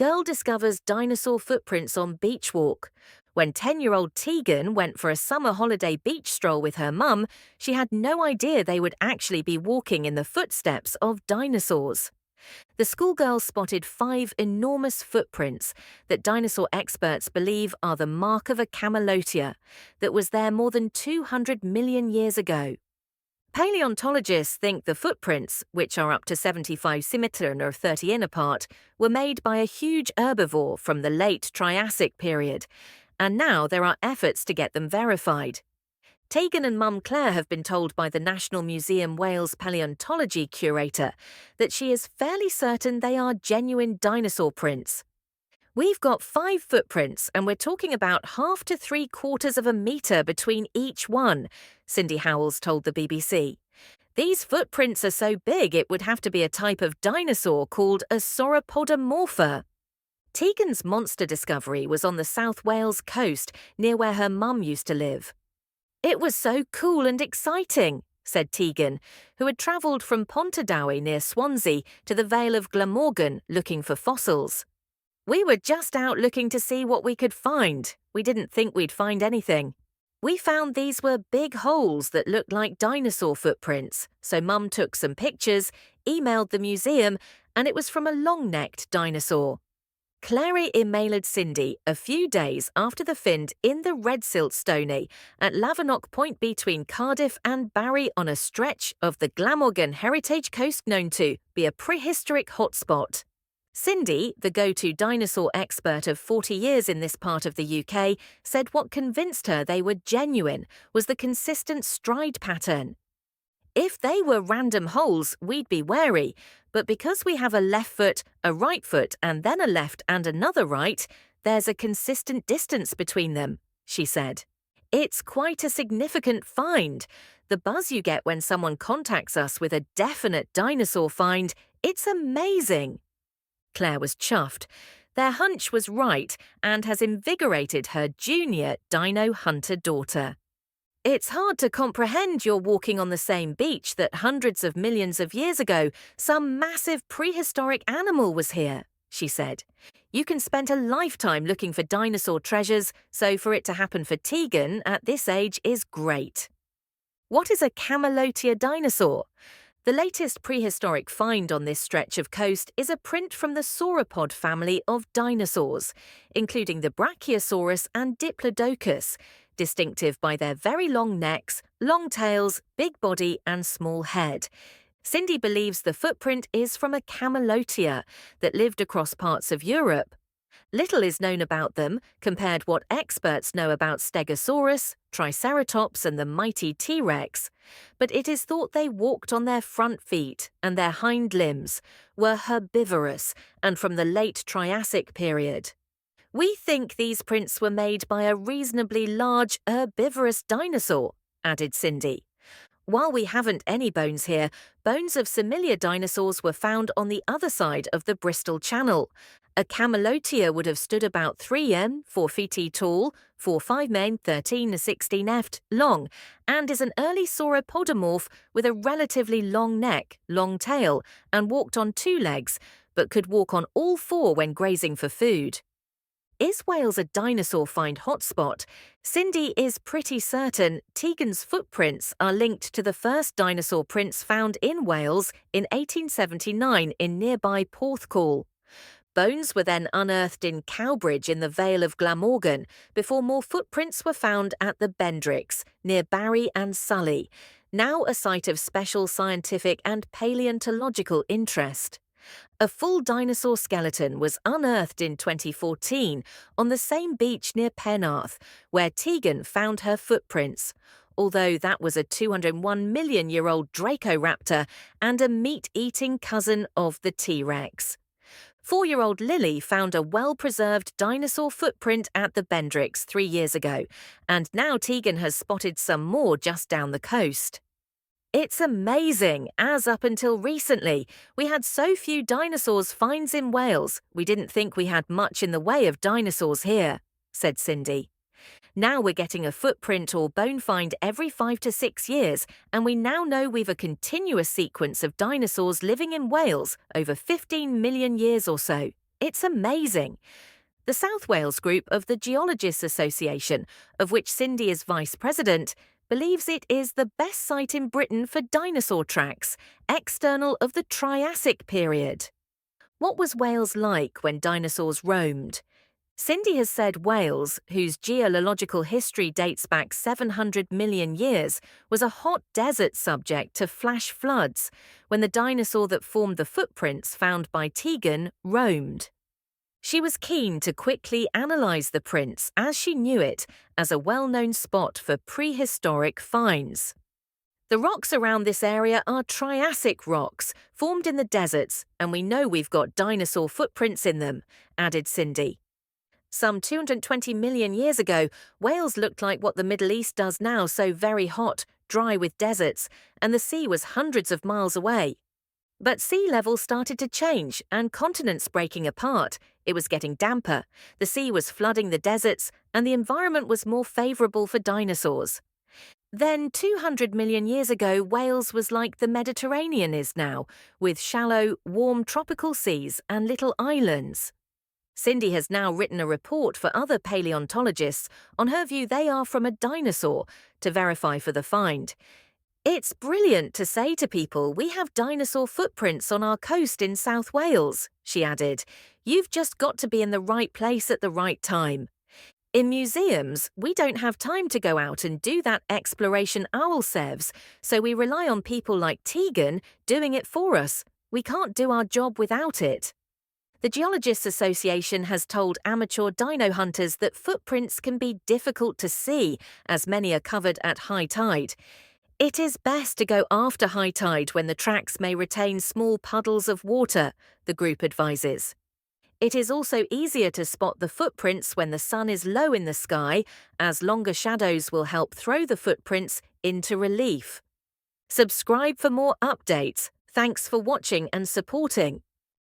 Girl discovers dinosaur footprints on beach walk. When 10-year-old Tegan went for a summer holiday beach stroll with her mum, she had no idea they would actually be walking in the footsteps of dinosaurs. The schoolgirl spotted 5 enormous footprints that dinosaur experts believe are the mark of a Camelotia that was there more than 200 million years ago. Paleontologists think the footprints, which are up to 75 cm or 30 in apart, were made by a huge herbivore from the late Triassic period, and now there are efforts to get them verified. Tegan and Mum Claire have been told by the National Museum Wales Paleontology curator that she is fairly certain they are genuine dinosaur prints. We've got 5 footprints and we're talking about 1/2 to 3/4 of a metre between each one, Cindy Howells told the BBC. These footprints are so big it would have to be a type of dinosaur called a sauropodomorpha. Tegan's monster discovery was on the South Wales coast near where her mum used to live. It was so cool and exciting, said Tegan, who had travelled from Pontardawe near Swansea to the Vale of Glamorgan looking for fossils. We were just out looking to see what we could find. We didn't think we'd find anything. We found these were big holes that looked like dinosaur footprints, so Mum took some pictures, emailed the museum, and it was from a long-necked dinosaur. Clary emailed Cindy a few days after the find in the red siltstone at Lavernock Point between Cardiff and Barry on a stretch of the Glamorgan heritage coast known to be a prehistoric hotspot. Cindy, the go-to dinosaur expert of 40 years in this part of the UK, said what convinced her they were genuine was the consistent stride pattern. If they were random holes, we'd be wary, but because we have a left foot, a right foot, and then a left and another right, there's a consistent distance between them, she said. It's quite a significant find. The buzz you get when someone contacts us with a definite dinosaur find, it's amazing. Claire was chuffed. Their hunch was right and has invigorated her junior dino hunter daughter. It's hard to comprehend you're walking on the same beach that hundreds of millions of years ago some massive prehistoric animal was here, she said. You can spend a lifetime looking for dinosaur treasures, so for it to happen for Tegan at this age is great. What is a Camelotia dinosaur? The latest prehistoric find on this stretch of coast is a print from the sauropod family of dinosaurs, including the Brachiosaurus and Diplodocus, distinctive by their very long necks, long tails, big body and small head. Cindy believes the footprint is from a Camelotia that lived across parts of Europe. Little is known about them compared what experts know about Stegosaurus, Triceratops and the mighty T-Rex, but it is thought they walked on their front feet and their hind limbs, were herbivorous and from the late Triassic period. We think these prints were made by a reasonably large herbivorous dinosaur, added Cindy. While we haven't any bones here, bones of similar dinosaurs were found on the other side of the Bristol Channel. A Camelotia would have stood about 3 m, 4 feet tall, 4'5" men, 13 to 16 ft long, and is an early sauropodomorph with a relatively long neck, long tail, and walked on 2 legs, but could walk on all 4 when grazing for food. Is Wales a dinosaur find hotspot? Cindy is pretty certain Tegan's footprints are linked to the first dinosaur prints found in Wales in 1879 in nearby Porthcawl. Bones were then unearthed in Cowbridge in the Vale of Glamorgan before more footprints were found at the Bendricks, near Barry and Sully, now a site of special scientific and paleontological interest. A full dinosaur skeleton was unearthed in 2014 on the same beach near Penarth, where Tegan found her footprints, although that was a 201 million-year-old Dracoraptor and a meat-eating cousin of the T-Rex. 4-year-old Lily found a well-preserved dinosaur footprint at the Bendricks 3 years ago, and now Tegan has spotted some more just down the coast. It's amazing, as up until recently, we had so few dinosaurs finds in Wales, we didn't think we had much in the way of dinosaurs here, said Cindy. Now we're getting a footprint or bone find every 5 to 6 years, and we now know we've a continuous sequence of dinosaurs living in Wales over 15 million years or so, It's amazing. The South Wales group of the Geologists Association, of which Cindy is vice president, believes it is the best site in Britain for dinosaur tracks, external of the Triassic period. What was Wales like when dinosaurs roamed? Cindy has said Wales, whose geological history dates back 700 million years, was a hot desert subject to flash floods when the dinosaur that formed the footprints found by Tegan roamed. She was keen to quickly analyse the prints as she knew it as a well-known spot for prehistoric finds. The rocks around this area are Triassic rocks, formed in the deserts, and we know we've got dinosaur footprints in them, added Cindy. Some 220 million years ago, Wales looked like what the Middle East does now, so very hot, dry with deserts, and the sea was hundreds of miles away. But sea level started to change and continents breaking apart. It was getting damper, the sea was flooding the deserts, and the environment was more favourable for dinosaurs. Then 200 million years ago, Wales was like the Mediterranean is now, with shallow, warm tropical seas and little islands. Cindy has now written a report for other paleontologists on her view they are from a dinosaur to verify for the find. It's brilliant to say to people we have dinosaur footprints on our coast in South Wales, she added. You've just got to be in the right place at the right time. In museums, we don't have time to go out and do that exploration ourselves, so we rely on people like Tegan doing it for us. We can't do our job without it. The Geologists Association has told amateur dino hunters that footprints can be difficult to see, as many are covered at high tide. It is best to go after high tide when the tracks may retain small puddles of water, the group advises. It is also easier to spot the footprints when the sun is low in the sky, as longer shadows will help throw the footprints into relief. Subscribe for more updates. Thanks for watching and supporting.